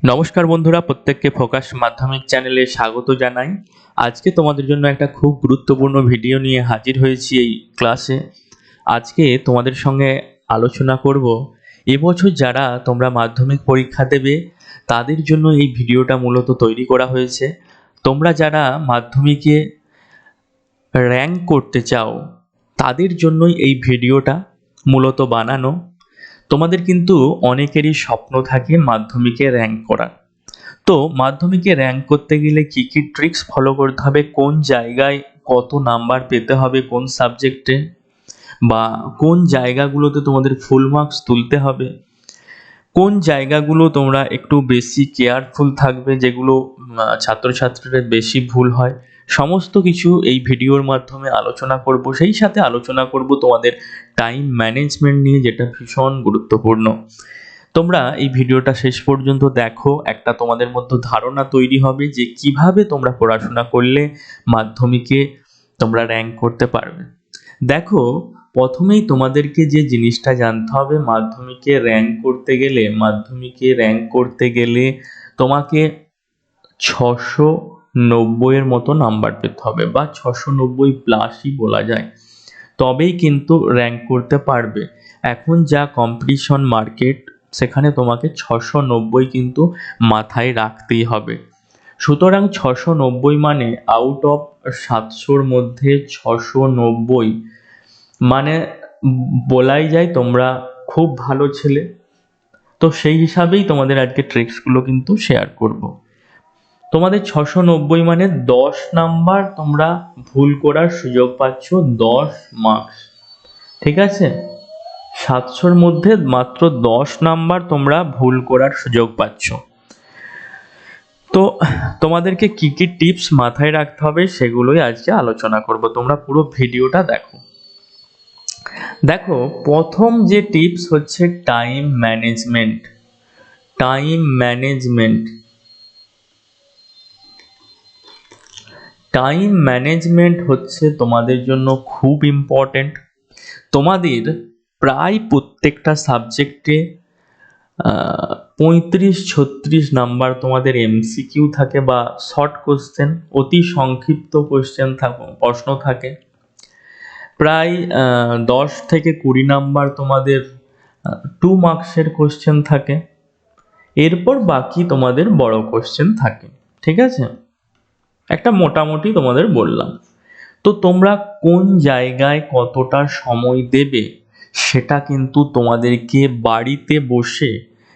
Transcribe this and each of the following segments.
নমস্কার বন্ধুরা, প্রত্যেককে ফোকাস মাধ্যমিক চ্যানেলে স্বাগত জানাই। আজকে তোমাদের জন্য একটা খুব গুরুত্বপূর্ণ ভিডিও নিয়ে হাজির হয়েছি এই ক্লাসে। আজকে তোমাদের সঙ্গে আলোচনা করব এবছর যারা তোমরা মাধ্যমিক পরীক্ষা দেবে তাদের জন্য এই ভিডিওটা মূলত তৈরি করা হয়েছে। তোমরা যারা মাধ্যমিকে র্যাঙ্ক করতে চাও তাদের জন্যই এই ভিডিওটা মূলত বানানো। তোমাদের কিন্তু অনেকেরই স্বপ্ন থাকে মাধ্যমিকে র্যাঙ্ক করার। তো মাধ্যমিকে র্যাঙ্ক করতে গেলে কি কি ট্রিক্স ফলো করতে হবে, কোন জায়গায় কত নাম্বার পেতে হবে কোন সাবজেক্টে, বা কোন জায়গাগুলোতে তোমাদের ফুল মার্কস তুলতে হবে, কোন জায়গাগুলো তোমরা একটু বেশি কেয়ারফুল থাকবে, যেগুলো ছাত্রছাত্রীরা বেশি ভুল হয়, সমস্ত কিছু এই ভিডিওর মাধ্যমে আলোচনা করব। সেই সাথে আলোচনা করব তোমাদের টাইম ম্যানেজমেন্ট নিয়ে, যেটা ভীষণ গুরুত্বপূর্ণ। তোমরা এই ভিডিওটা শেষ পর্যন্ত দেখো, একটা তোমাদের মধ্যে ধারণা তৈরি হবে যে কিভাবে তোমরা পড়াশোনা করলে মাধ্যমিকে তোমরা র্যাঙ্ক করতে পারবে। দেখো, প্রথমেই তোমাদেরকে যে জিনিসটা জানতে হবে, মাধ্যমিকে র্যাঙ্ক করতে গেলে তোমাকে 690 মতো নাম্বার পেতে হবে, বা 690 প্লাসই বলা যায়, তবেই কিন্তু র্যাঙ্ক করতে পারবে। এখন যা কম্পিটিশন মার্কেট, সেখানে তোমাকে 690 কিন্তু মাথায় রাখতেই হবে। সুতরাং 690 মানে আউট অফ 700-র মধ্যে 690 মানে বলাই যায় তোমরা খুব ভালো ছেলে। তো সেই হিসাবেই তোমাদের আজকে ট্রিক্সগুলো কিন্তু শেয়ার করব। তোমাদের 690 মানে 10 নাম্বার তোমরা ভুল করার সুযোগ পাচ্ছ, 10 মার্কস। ঠিক আছে, 700-র মধ্যে মাত্র 10 নাম্বার তোমরা ভুল করার সুযোগ পাচ্ছ। তো তোমাদেরকে কি কি টিপস মাথায় রাখতে হবে সেগুলোই আজকে আলোচনা করব। তোমরা পুরো ভিডিওটা দেখো। দেখো, প্রথম যে টিপস হচ্ছে time management. Time management time management হচ্ছে তোমাদের জন্য খুব ইম্পর্টেন্ট। তোমাদের প্রায় প্রত্যেকটা সাবজেক্টে 35-36 নাম্বার তোমাদের এমসিকিউ থাকে, বা শর্ট কোশ্চেন, অতি সংক্ষিপ্ত প্রশ্ন থাকে। প্রায় 10 থেকে 20 নাম্বার তোমাদের 2 মার্কসের কোশ্চেন থাকে। এরপর বাকি তোমাদের বড় কোশ্চেন থাকে। ঠিক আছে, একটা মোটামুটি তোমাদের বললাম। তো তোমরা কোন জায়গায় কতটা সময় দেবে সেটা কিন্তু তোমাদেরকে বাড়িতে বসে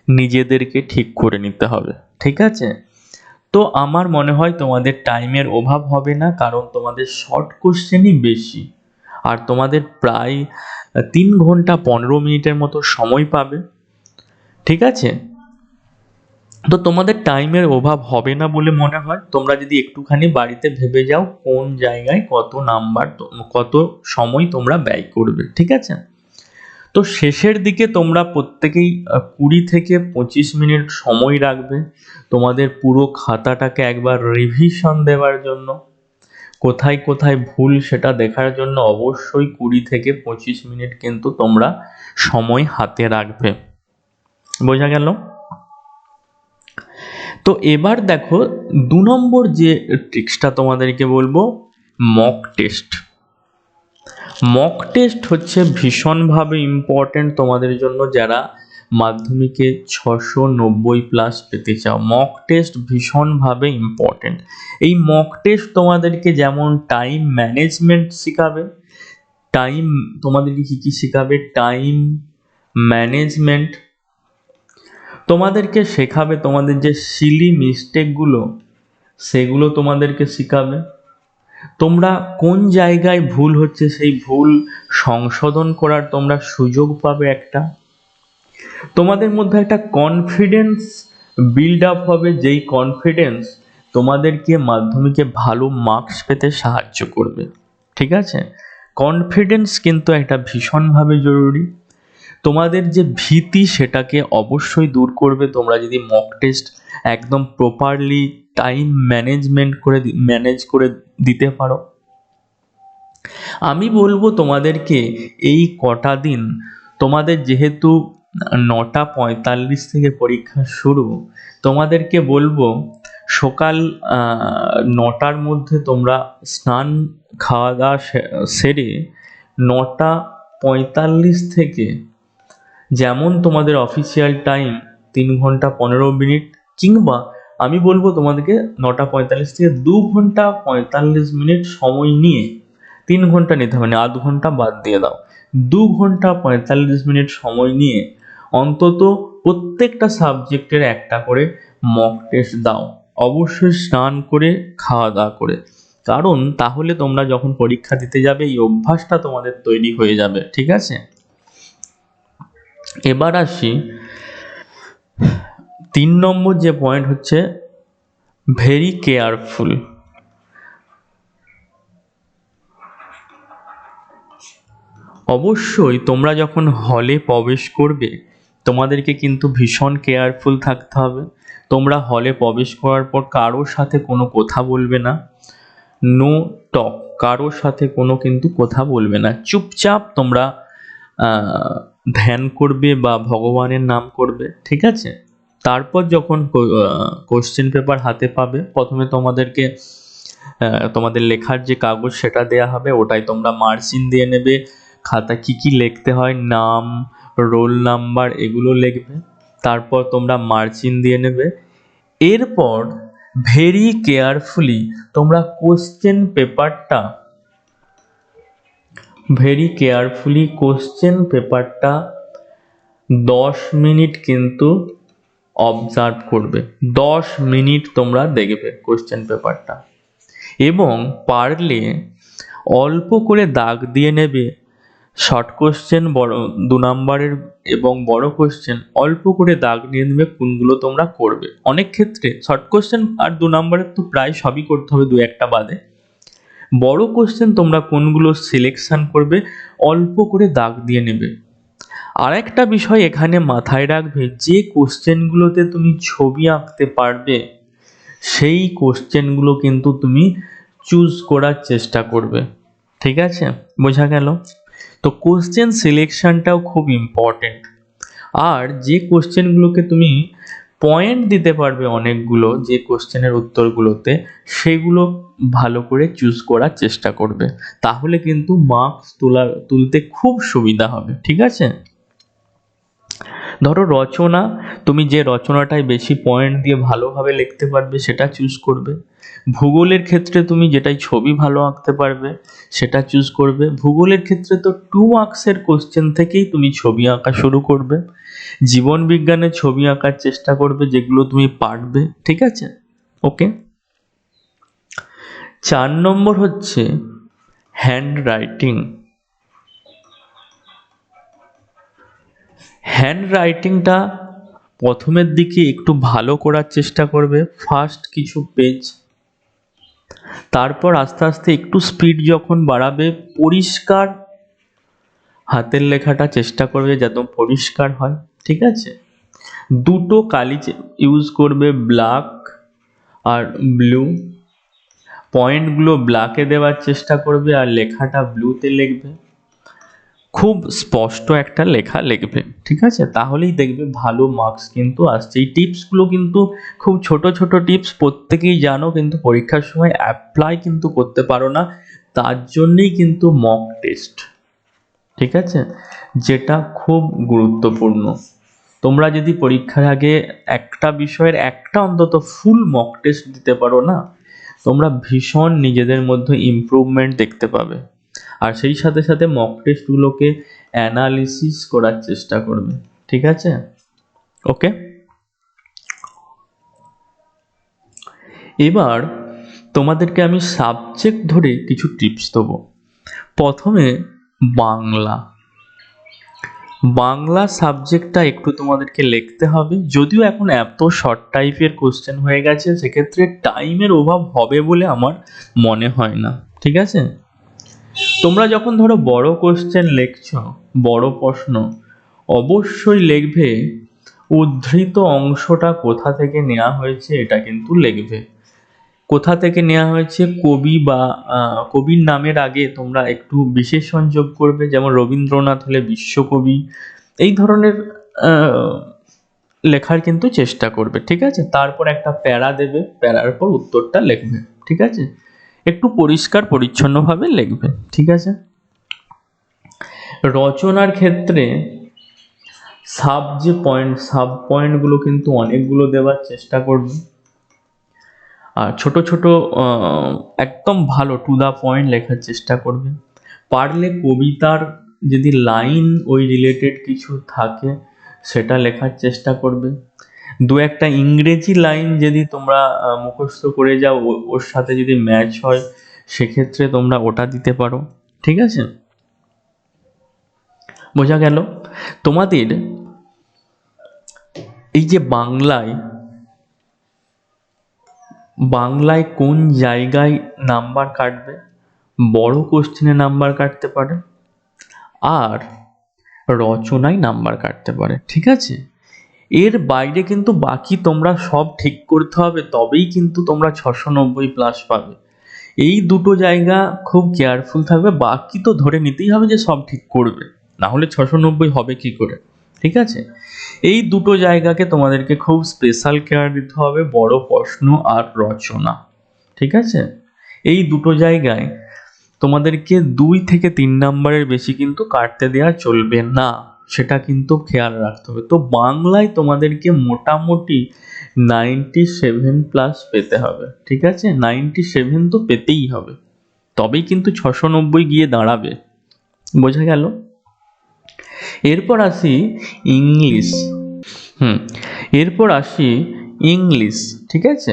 নিজেদেরকে ঠিক করে নিতে হবে। ঠিক আছে, তো আমার মনে হয় তোমাদের টাইমের অভাব হবে না, কারণ তোমাদের শর্ট কোশ্চেনই বেশি, আর তোমাদের প্রায় 3 ঘন্টা 15 মিনিটের মতো সময় পাবে। ঠিক আছে, তো তোমাদের টাইমের অভাব হবে না বলে মনে হয়। তোমরা যদি একটুখানি বাড়িতে ভেবে যাও কোন জায়গায় কত নাম্বার কত সময় তোমরা ব্যয় করবে। ঠিক আছে, তো শেষের দিকে তোমরা প্রত্যেকেই 20 থেকে 25 মিনিট সময় রাখবে তোমাদের পুরো খাতাটাকে একবার রিভিশন দেওয়ার জন্য, কোথায় কোথায় ভুল সেটা দেখার জন্য। অবশ্যই 20 থেকে 25 মিনিট কিন্তু তোমরা সময় হাতে রাখবে। বোঝা গেল? তো এবার দেখো, 2 নম্বর যে ট্রিক্সটা তোমাদেরকে বলবো, মক টেস্ট। মক টেস্ট হচ্ছে ভীষণভাবে ইম্পর্টেন্ট তোমাদের জন্য যারা মাধ্যমিকে 690 প্লাস পেতে চাও। মক টেস্ট ভীষণভাবে ইম্পর্টেন্ট। এই মক টেস্ট তোমাদেরকে যেমন টাইম ম্যানেজমেন্ট শেখাবে, তোমাদেরকে কি কি শেখাবে, টাইম ম্যানেজমেন্ট, তোমাদেরকে শেখাবে তোমাদের যে সিলি মিস্টেকগুলো সেগুলো তোমাদেরকে শেখাবে। তোমরা কোন জায়গায় ভুল হচ্ছে সেই ভুল সংশোধন করার তোমরা সুযোগ পাবে। তোমাদের মধ্যে একটা কনফিডেন্স বিল্ড আপ হবে, যেই কনফিডেন্স তোমাদেরকে মাধ্যমিকে ভালো মার্কস পেতে সাহায্য করবে। ঠিক আছে, কনফিডেন্স কিন্তু একটা ভীষণভাবে জরুরি। তোমাদের যে ভীতি সেটাকে অবশ্যই দূর করবে তোমরা যদি মক টেস্ট একদম প্রপারলি টাইম ম্যানেজ করে দিতে পারো। আমি বলবো তোমাদেরকে এই কটা দিন, তোমাদের যেহেতু 9:45 থেকে পরীক্ষা শুরু। তোমাদেরকে বলবো সকাল 9টার মধ্যে তোমরা স্নান খাওয়া দাওয়া সেরে 9:45 থেকে যেমন তোমাদের অফিসিয়াল টাইম 3 ঘন্টা 15 মিনিট, কিংবা আমি বলবো তোমাদেরকে 9:45 থেকে 2 ঘন্টা 45 মিনিট সময় নিয়ে, 3 ঘন্টা নিতে হবে না, আধ ঘন্টা বাদ দিয়ে দাও, 2 ঘন্টা 45 মিনিট সময় নিয়ে অন্তত প্রত্যেকটা সাবজেক্টের একটা করে মক টেস্ট দাও, অবশ্যই স্নান করে খাওয়া দাওয়া করে। কারণ তাহলে তোমরা যখন পরীক্ষা দিতে যাবে এই অভ্যাসটা তোমাদের তৈরি হয়ে যাবে, ঠিক আছে? এবার আসি 3 নম্বর যে পয়েন্ট হচ্ছে ভেরি কেয়ারফুল। অবশ্যই তোমরা যখন হলে প্রবেশ করবে তোমাদেরকে কিন্তু ভীষণ কেয়ারফুল থাকতে হবে। তোমরা হলে প্রবেশ করার পর কারোর সাথে কোনো কথা বলবে না, নো টক, কারোর সাথে কোনো কিন্তু কথা বলবে না, চুপচাপ তোমরা ধ্যান করবে বা ভগবানের নাম করবে, ঠিক আছে? তারপর যখন কোশ্চেন পেপার হাতে পাবে, প্রথমে তোমাদেরকে তোমাদের লেখার যে কাগজ সেটা দেয়া হবে, ওটাই তোমরা মার্জিন দিয়ে নেবে, খাতা কি কি লিখতে হয়, নাম, রোল নাম্বার এগুলো লিখবে, তারপর তোমরা মার্জিন দিয়ে নেবে। এরপর ভেরি কেয়ারফুলি তোমরা কোশ্চেন পেপারটা 10 মিনিট কিন্তু অবজার্ভ করবে, 10 মিনিট তোমরা দেখবে কোশ্চেন পেপারটা, এবং পারলে অল্প করে দাগ দিয়ে নেবে। শর্ট কোশ্চেন বড় 2 নম্বরের এবং বড় কোশ্চেন অল্প করে দাগ দিয়ে নেবে কোনগুলো তোমরা করবে। অনেক ক্ষেত্রে শর্ট কোশ্চেন আর 2 নম্বরের তো প্রায় সবই করতে হবে, 2-1টা বাদে। বড় কোশ্চেন তোমরা কোনগুলো সিলেকশন করবে অল্প করে দাগ দিয়ে নেবে। আর একটা বিষয় এখানে মাথায় রাখবে, যে কোশ্চেনগুলোতে তুমি ছবি আঁকতে পারবে সেই কোশ্চেনগুলো কিন্তু তুমি চুজ করার চেষ্টা করবে, ঠিক আছে? বোঝা গেল? তো কোশ্চেন সিলেকশনটাও খুব ইম্পর্টেন্ট। আর যে কোশ্চেনগুলোকে তুমি পয়েন্ট দিতে পারবে অনেকগুলো, যে কোশ্চেনের উত্তরগুলোতে, সেগুলো ভালো করে চুজ করার চেষ্টা করবে, তাহলে কিন্তু মার্কস তুলতে খুব সুবিধা হবে, ঠিক আছে? ধরো রচনা, তুমি যে রচনাটায় বেশি পয়েন্ট দিয়ে ভালোভাবে লিখতে পারবে সেটা চুজ করবে। ভূগোলের ক্ষেত্রে তুমি যেটাই ছবি ভালো আঁকতে পারবে সেটা চুজ করবে। ভূগোলের ক্ষেত্রে তো 2 মার্কসের কোশ্চেন থেকেই তুমি ছবি আঁকা শুরু করবে। জীবন বিজ্ঞানে ছবি আঁকার চেষ্টা করবে যেগুলো তুমি পারবে, ঠিক আছে? ওকে। 4 নম্বর হচ্ছে হ্যান্ড রাইটিং। হ্যান্ড রাইটিংটা প্রথমের দিকে একটু ভালো করার চেষ্টা করবে, ফার্স্ট কিছু পেজ, তারপর আস্তে আস্তে একটু স্পিড যখন বাড়াবে, পরিষ্কার হাতের লেখাটা চেষ্টা করবে যাতে পরিষ্কার হয়, ঠিক আছে? 2টো কালি ইউজ করবে, ব্ল্যাক আর ব্লু। পয়েন্টগুলো ব্ল্যাকে দেওয়ার চেষ্টা করবে আর লেখাটা ব্লুতে লিখবে, খুব স্পষ্ট একটা লেখা লিখবে, ঠিক আছে? তাহলেই দেখবে ভালো মার্কস কিন্তু আসছে। এই টিপসগুলো কিন্তু খুব ছোট ছোট টিপস, প্রত্যেকেই জানো, কিন্তু পরীক্ষার সময় অ্যাপ্লাই কিন্তু করতে পারো না, তার জন্যেই কিন্তু মক টেস্ট, ঠিক আছে? যেটা খুব গুরুত্বপূর্ণ। তোমরা যদি পরীক্ষার আগে একটা বিষয়ের একটা অন্তত ফুল মক টেস্ট দিতে পারো না, তোমরা ভীষণ নিজেদের মধ্যে ইমপ্রুভমেন্ট দেখতে পাবে। আর সেই সাথে সাথে মক টেস্টগুলোকে অ্যানালিসিস করার চেষ্টা করবে, ঠিক আছে? ওকে। এবার তোমাদেরকে আমি সাবজেক্ট ধরে কিছু টিপস দেবো। প্রথমে বাংলা। বাংলা সাবজেক্টটা একটু তোমাদেরকে লিখতে হবে, যদিও এখন এত শর্ট টাইপের কোশ্চেন হয়ে গেছে, সেক্ষেত্রে টাইমের অভাব হবে বলে আমার মনে হয় না, ঠিক আছে? তোমরা যখন ধরো বড় কোশ্চেন লিখছো, বড় প্রশ্ন, অবশ্যই লিখবে উদ্ধৃত অংশটা কোথা থেকে নেওয়া হয়েছে, এটা কিন্তু লিখবে। কোথা থেকে নেওয়া হয়েছে, কবি বা কবির নামের আগে তোমরা একটু বিশেষণ যোগ করবে, যেমন রবীন্দ্রনাথ হলে বিশ্বকবি, এই ধরনের লেখার কিন্তু চেষ্টা করবে, ঠিক আছে। তারপর একটা প্যারা দেবে, প্যারার পর উত্তরটা লিখবে, ঠিক আছে। একটু পরিষ্কার পরিচ্ছন্নভাবে লিখবে, ঠিক আছে। রচনার ক্ষেত্রে সাব পয়েন্টগুলো কিন্তু অনেকগুলো দেওয়ার চেষ্টা করবে, আর ছোট ছোট একদম ভালো টু দা পয়েন্ট লেখার চেষ্টা করবে। পারলে কবিতার যদি লাইন ওই রিলেটেড কিছু থাকে সেটা লেখার চেষ্টা করবে। দু একটা ইংরেজি লাইন যদি তোমরা মুখস্থ করে যাও, ওর সাথে যদি ম্যাচ হয় সেক্ষেত্রে তোমরা ওটা দিতে পারো, ঠিক আছে। বোঝা গেল? তোমাদের এই যে বাংলায় কোন জায়গায় নাম্বার কাটবে, বড় কোশ্চেনে নাম্বার কাটতে পারে, আর রচনায় নাম্বার কাটতে পারে, ঠিক আছে। এর বাইরে কিন্তু বাকি তোমরা সব ঠিক করতে হবে, তবেই কিন্তু তোমরা 690+ পাবে। এই দুটো জায়গা খুব কেয়ারফুল থাকবে, বাকি তো ধরে নিতেই হবে যে সব ঠিক করবে, না হলে 690 হবে কি করে, ঠিক আছে। এই দুটো জায়গাকে তোমাদেরকে খুব স্পেশাল কেয়ার দিতে হবে, বড় প্রশ্ন আর রচনা, ঠিক আছে। এই দুটো জায়গায় তোমাদেরকে 2 থেকে 3 নাম্বারের বেশি কিন্তু কাটতে দেওয়া চলবে না, সেটা কিন্তু খেয়াল রাখতে হবে। তো বাংলায় তোমাদেরকে মোটামুটি 97+ পেতে হবে, ঠিক আছে। 97 তো পেতেই হবে, তবেই কিন্তু 690 গিয়ে দাঁড়াবে। বোঝা গেল? এরপর আসি ইংলিশ। এরপর আসি ইংলিশ, ঠিক আছে।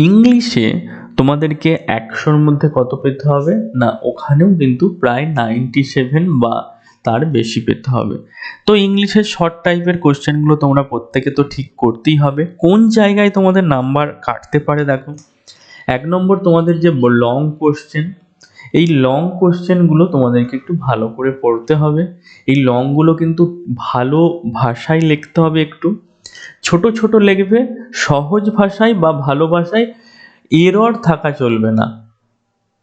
ইংলিশে তোমাদেরকে 100-র মধ্যে কত পেতে হবে না, ওখানেও কিন্তু প্রায় 97 বা তার বেশি পেতে হবে। তো ইংলিশের শর্ট টাইপের কোশ্চেনগুলো তোমরা প্রত্যেকে তো ঠিক করতেই হবে। কোন জায়গায় তোমাদের নাম্বার কাটতে পারে দেখো, 1 নম্বর তোমাদের যে লং কোশ্চেন, এই লং কোশ্চেনগুলো তোমাদেরকে একটু ভালো করে পড়তে হবে। এই লংগুলো কিন্তু ভালো ভাষায় লিখতে হবে, একটু ছোট ছোট লিখবে, সহজ ভাষায় বা ভালো ভাষায়, এরর থাকা চলবে না,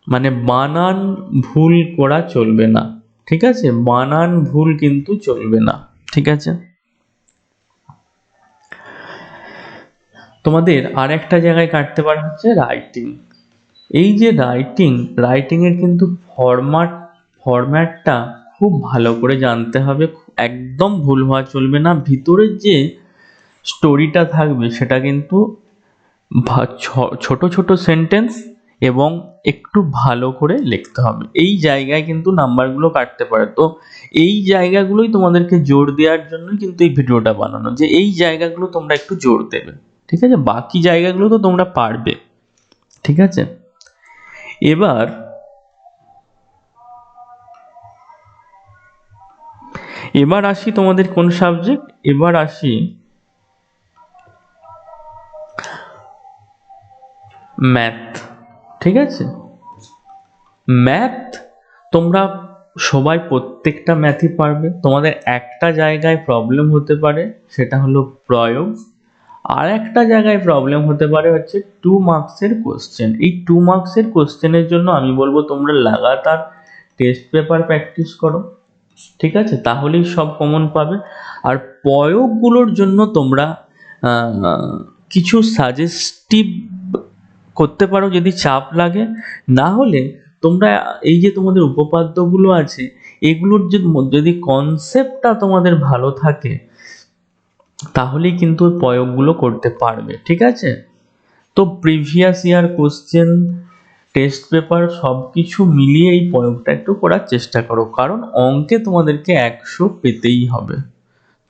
মানে বানান ভুল করা চলবে না, ঠিক আছে। বানান ভুল কিন্তু চলবে না, ঠিক আছে। তোমাদের আর একটা জায়গায় কাটতে পারা হচ্ছে রাইটিং। এই যে রাইটিং এর কিন্তু ফরম্যাটটা খুব ভালো করে জানতে হবে, একদম ভুল হওয়া চলবে না। ভিতরের যে স্টোরিটা থাকবে সেটা কিন্তু ছোট ছোট সেন্টেন্স এবং একটু ভালো করে লিখতে হবে। এই জায়গায় কিন্তু নাম্বারগুলো কাটতে পারে। তো এই জায়গাগুলোই তোমাদেরকে জোর দেওয়ার জন্যই কিন্তু এই ভিডিওটা বানানো, যে এই জায়গাগুলো তোমরা একটু জোর দেবে, ঠিক আছে। বাকি জায়গাগুলো তো তোমরা পারবে, ঠিক আছে। এবার আসি তোমাদের কোন সাবজেক্ট, এবার আসি ম্যাথ, ঠিক আছে। ম্যাথ তোমরা সবাই প্রত্যেকটা ম্যাথই পারবে, তোমাদের একটা জায়গায় প্রবলেম হতে পারে, সেটা হলো প্রয়োগ। আর একটা জায়গায় প্রবলেম হতে পারে হচ্ছে 2 মার্কসের কোশ্চেন। এই 2 মার্কসের কোশ্চেনের জন্য আমি বলবো তোমরা লাগাতার টেস্ট পেপার প্র্যাকটিস করো, ঠিক আছে, তাহলেই সব কমন পাবে। আর প্রয়োগগুলোর জন্য তোমরা কিছু সাজেস্টিভ করতে পারো যদি চাপ লাগে, না হলে তোমরা এই যে তোমাদের উপপাদ্যগুলো আছে এগুলোর যদি কনসেপ্টটা তোমাদের ভালো থাকে তাহলেই কিন্তু প্রয়োগগুলো করতে পারবে, ঠিক আছে। তো previous year question, test paper সব কিছু মিলিয়ে এই প্রয়োগটা একটু করার চেষ্টা করো, কারণ অঙ্কে তোমাদেরকে 100 পেতেই হবে,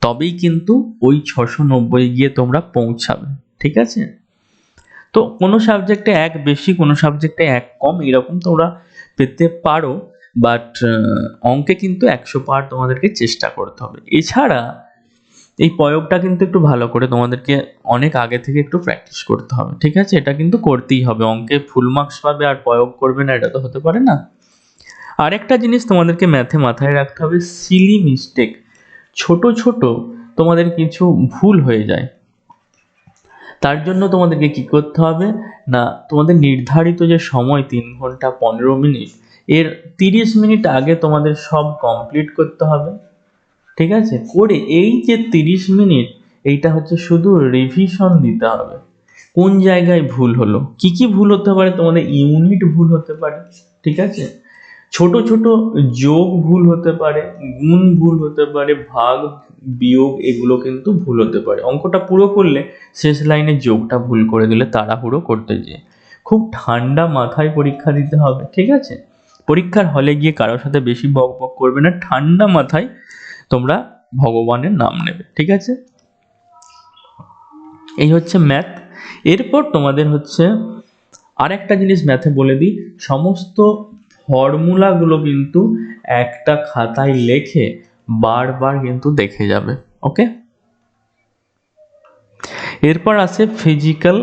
তবেই কিন্তু ওই 690 গিয়ে তোমরা পৌঁছাবে, ঠিক আছে। তো কোনো সাবজেক্টে 1 বেশি, কোনো সাবজেক্টে 1 কম, এরকম তোমরা পেতে পারো, বাট অঙ্কে কিন্তু 100 পাওয়ার তোমাদেরকে চেষ্টা করতে হবে। এছাড়া এই প্রয়োগটা কিন্তু একটু ভালো করে তোমাদেরকে অনেক আগে থেকে একটু প্র্যাকটিস করতে হবে, ঠিক আছে। এটা কিন্তু করতেই হবে, অঙ্কে ফুল মার্কস পাবে আর প্রয়োগ করবে না, এটা তো হতে পারে না। আরেকটা জিনিস তোমাদেরকে ম্যাথে মাথায় রাখতে হবে, সিলি মিস্টেক, ছোট ছোট তোমাদের কিছু ভুল হয়ে যায়, তার জন্য তোমাদেরকে কি করতে হবে না, তোমাদের নির্ধারিত যে সময় 3 ঘন্টা 15 মিনিট, এর 30 মিনিট আগে তোমাদের সব কমপ্লিট করতে হবে, ঠিক আছে, করে এই যে 30 মিনিট, এইটা হচ্ছে শুধু রিভিশন দিতে হবে। কোন জায়গায় ভুল হলো, কি কি ভুল হতে পারে, তোমাদের ইউনিট ভুল হতে পারে, ঠিক আছে, ছোট ছোট যোগ ভুল হতে পারে, গুণ ভুল হতে পারে, ভাগ বিয়োগ এগুলো কিন্তু ভুল হতে পারে। অঙ্কটা পুরো করলে শেষ লাইনে যোগটা ভুল করে দিলে তাড়াহুড়ো করতে যেয়ে। খুব ঠান্ডা মাথায় পরীক্ষা দিতে হবে, ঠিক আছে। পরীক্ষার হলে গিয়ে কারোর সাথে বেশি বক বক করবে না, ঠান্ডা মাথায় তোমরা ভগবানের নাম নেবে, ঠিক আছে। এই হচ্ছে ম্যাথ। এরপর তোমাদের হচ্ছে আরেকটা জিনিস ম্যাথে বলে দিই, সমস্ত ফর্মুলাগুলো কিন্তু একটা খাতায় লেখে বারবার কিন্তু দেখে যাবে, ওকে। এরপর আছে ফিজিক্যাল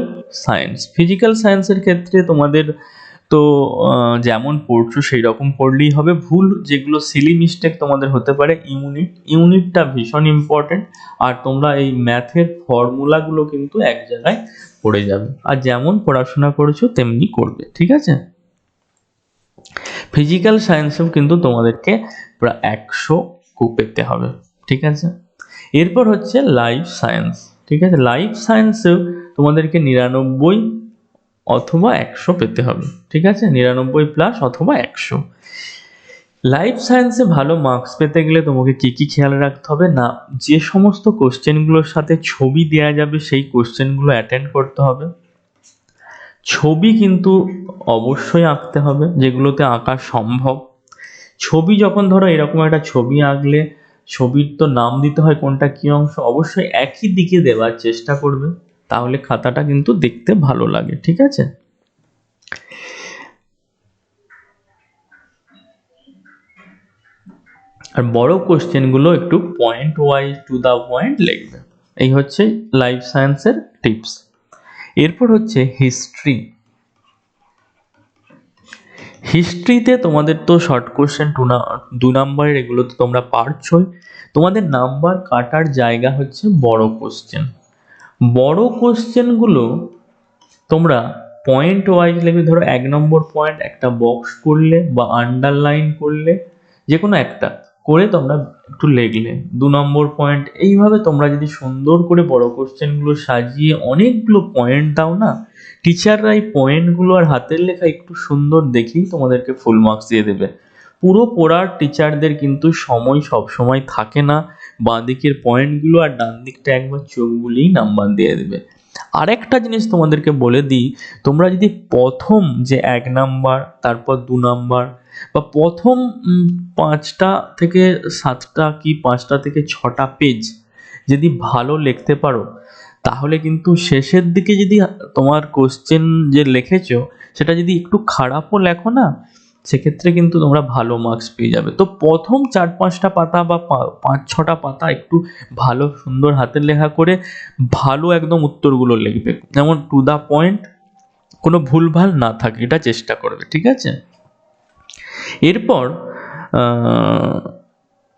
সায়েন্স। ফিজিক্যাল সায়েন্সের ক্ষেত্রে তোমাদের তো যেমন পড়ছো সেই রকম পড়লেই হবে। ভুল যেগুলো সিলি মিস্টেক তোমাদের হতে পারে, ইউনিটটা ভীষণ ইম্পর্টেন্ট। আর তোমরা এই ম্যাথের ফর্মুলাগুলো কিন্তু এক জায়গায় পড়ে যাবে, আর যেমন পড়াশোনা করেছো তেমনি করবে, ঠিক আছে। ফিজিক্যাল সায়েন্সেও কিন্তু তোমাদেরকে প্রায় 100 পেতে হবে, ঠিক আছে। এরপর হচ্ছে লাইফ সায়েন্স, ঠিক আছে। লাইফ সায়েন্সেও তোমাদেরকে 99 অথবা 100 পেতে হবে, ঠিক আছে, 99 প্লাস অথবা 100। লাইফ সায়েন্সে ভালো মার্কস পেতে গেলে তোমাকে কি কি খেয়াল রাখতে হবে না, যে সমস্ত কোশ্চেনগুলোর সাথে ছবি দেয়া যাবে সেই কোশ্চেনগুলো অ্যাটেন্ড করতে হবে। ছবি কিন্তু অবশ্যই আঁকতে হবে যেগুলোতে আঁকা সম্ভব। ছবি যখন ধরো এরকম একটা ছবি আঁকলে ছবির তো নাম দিতে হয় কোনটা কি অংশ, অবশ্যই একই দিকে দেওয়ার চেষ্টা করবে, তাহলে খাতাটা কিন্তু দেখতে ভালো লাগে, ঠিক আছে। আর বড় কোশ্চেনগুলো একটু point wise to the point লিখবে। এই হচ্ছে লাইফ সায়েন্সের টিপস। এরপর হচ্ছে হিস্ট্রি। হিস্ট্রিতে তোমাদের তো শর্ট কোশ্চেন 2 নম্বরের, এগুলো তো তোমরা পারছোই। তোমাদের নাম্বার কাটার জায়গা হচ্ছে বড় কোশ্চেন। বড় কোশ্চেনগুলো তোমরা পয়েন্ট ওয়াইজ লিখবে। ধরো 1 নম্বর পয়েন্ট একটা বক্স করলে বা আন্ডারলাইন করলে, যে কোনো একটা করে তোমরা একটু লিখলে, 2 নম্বর পয়েন্ট, এইভাবে তোমরা যদি সুন্দর করে বড় কোশ্চেনগুলো সাজিয়ে অনেকগুলো পয়েন্ট দাও না, টিচাররা এই পয়েন্টগুলো আর হাতের লেখা একটু সুন্দর দেখেই তোমাদেরকে ফুল মার্কস দিয়ে দেবে। পুরো পড়ার টিচারদের কিন্তু সময় সব সময় থাকে না, বাঁ দিকের পয়েন্টগুলো আর ডান দিকটা একবার চোখ বুলিয়েই নাম্বার দিয়ে দেবে। আরেকটা জিনিস তোমাদেরকে বলে দিই, তোমরা যদি প্রথম যে 1 নম্বর, তারপর 2 নম্বর, বা প্রথম 5টা থেকে 7টা কি 5টা থেকে 6টা পেজ যদি ভালো লিখতে পারো, তাহলে কিন্তু শেষের দিকে যদি তোমার কোশ্চেন যে লিখেছো সেটা যদি একটু খারাপও লেখো না, সেক্ষেত্রে কিন্তু তোমরা ভালো মার্কস পেয়ে যাবে। তো প্রথম 4-5টা পাতা বা 5-6টা পাতা একটু ভালো সুন্দর হাতের লেখা করে ভালো একদম উত্তরগুলো লিখবে, যেমন টু দা পয়েন্ট, কোনো ভুলভাল না থাকে, এটা চেষ্টা করবে, ঠিক আছে। এরপর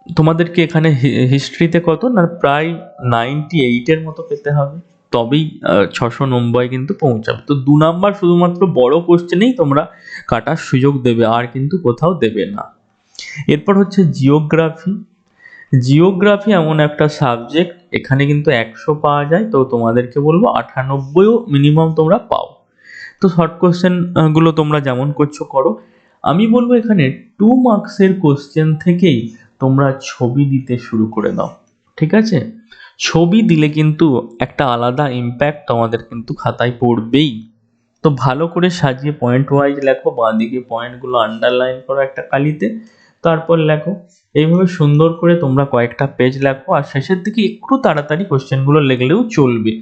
তোমাদেরকে এখানে হিস্ট্রিতে কত না প্রায় 98-এর মতো পেতে হবে, তবেই 690 কিন্তু পৌঁছাবে। তো 2 নম্বর শুধুমাত্র বড় কোশ্চেনেই তোমরা কাটার সুযোগ দেবে, আর কিন্তু কোথাও দেবে না। এরপর হচ্ছে জিওগ্রাফি। জিওগ্রাফি এমন একটা সাবজেক্ট, এখানে কিন্তু 100 পাওয়া যায়, তো তোমাদেরকে বলবো 98ও মিনিমাম তোমরা পাও। তো শর্ট কোশ্চেন গুলো তোমরা যেমন করছো করো। আমি বলবো এখানে 2 মার্কসের কোশ্চেন থেকেই তোমরা ছবি দিতে শুরু করে দাও, ঠিক আছে। ছবি দিলে কিন্তু একটা আলাদা ইম্প্যাক্ট তোমাদের কিন্তু খাতায় পড়বেই। তো ভালো করে সাজিয়ে পয়েন্ট ওয়াইজ লেখো, বাঁ দিকে পয়েন্টগুলো আন্ডারলাইন করো একটা কালিতে, তারপর লেখো। এইভাবে সুন্দর করে তোমরা কয়েকটা পেজ লেখো, আর শেষের দিকে একটু তাড়াতাড়ি কোশ্চেনগুলো লিখলেও চলবে,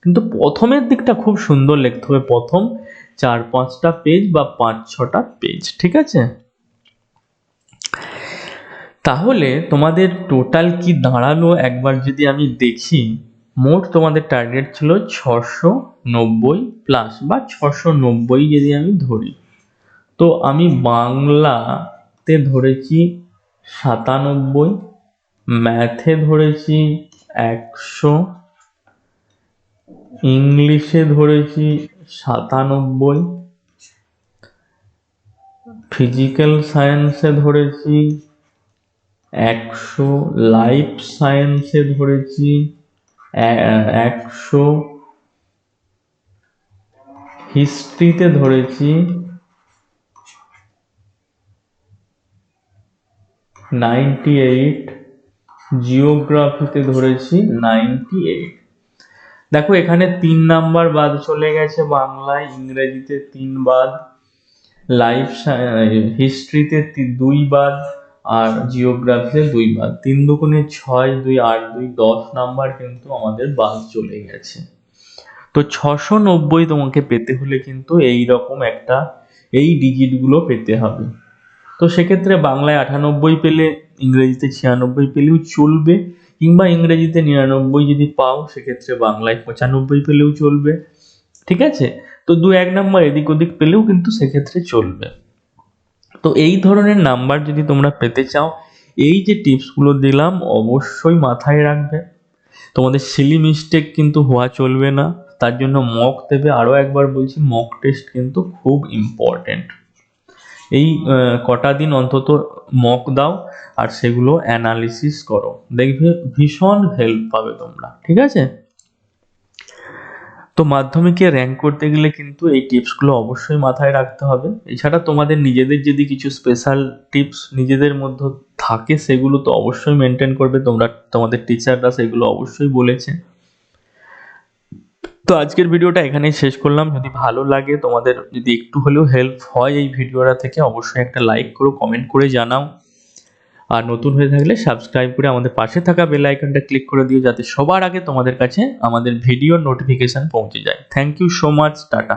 কিন্তু প্রথমের দিকটা খুব সুন্দর লিখতে হবে, প্রথম 4-5টা পেজ বা 5-6টা পেজ, ঠিক আছে। তাহলে তোমাদের টোটাল কি দাঁড়ালো একবার যদি আমি দেখি, মোট তোমাদের টার্গেট ছিল 690 প্লাস বা 690 যদি আমি ধরি, তো আমি বাংলাতে ধরেছি 97, ম্যাথে ধরেছি 100, ইংলিশে ধরেছি 97, ফিজিক্যাল সায়েন্সে ধরেছি 100 লাইফ সায়েন্সে ধরেছি, 100 হিস্ট্রিতে ধরেছি, 98 জিওগ্রাফিতে ধরেছি 98। দেখো এখানে 3 নাম্বার বাদ চলে গেছে, বাংলায়, ইংরেজিতে 3 বাদ, লাইফ হিস্ট্রিতে 2 বাদ, আর জিওগ্রাফিতে 2 বাদ। 3 দুগুণে 6, 2 8, 2 10 নাম্বার কিন্তু আমাদের বাদ চলে গেছে। তো 690 তোমাকে পেতে হলে কিন্তু এই রকম একটা, এই ডিজিটগুলো পেতে হবে। তো সেক্ষেত্রে বাংলায় 98 পেলে ইংরেজিতে 96 পেলেও চলবে, কিংবা ইংরেজিতে 99 যদি পাও সেক্ষেত্রে বাংলায় 95 পেলেও চলবে, ঠিক আছে। তো 2-1 নাম্বার এদিক ওদিক পেলেও কিন্তু সেক্ষেত্রে চলবে। তো এই ধরনের নাম্বার যদি তোমরা পেতে চাও, এই যে টিপসগুলো দিলাম অবশ্যই মাথায় রাখবে। তোমাদের সিলি মিস্টেক কিন্তু হওয়া চলবে না, তার জন্য মক দেবে। আরও একবার বলছি, মক টেস্ট কিন্তু খুব ইম্পর্টেন্ট। এই কটা দিন অন্তত মক দাও আর সেগুলো অ্যানালিসিস করো, দেখবে ভীষণ হেল্প পাবে তোমরা, ঠিক আছে। তো মাধ্যমিকে র্যাঙ্ক করতে গেলে কিন্তু এই টিপসগুলো অবশ্যই মাথায় রাখতে হবে। এছাড়া তোমাদের নিজেদের যদি কিছু স্পেশাল টিপস নিজেদের মধ্যে থাকে সেগুলো তো অবশ্যই মেনটেন করবে তোমরা, তোমাদের টিচাররা সেগুলো অবশ্যই বলেছে। তো আজকের ভিডিওটা এখানেই শেষ করলাম। যদি ভালো লাগে, তোমাদের যদি একটু হলেও হেল্প হয় এই ভিডিওটা থেকে, অবশ্যই একটা লাইক করো, কমেন্ট করে জানাও। আর নতুন হয়ে থাকলে সাবস্ক্রাইব করে আমাদের পাশে থাকা বেল আইকনটা ক্লিক করে দিও, যাতে সবার আগে তোমাদের কাছে আমাদের ভিডিওর নোটিফিকেশন পৌঁছে যায়। Thank you so much, tata.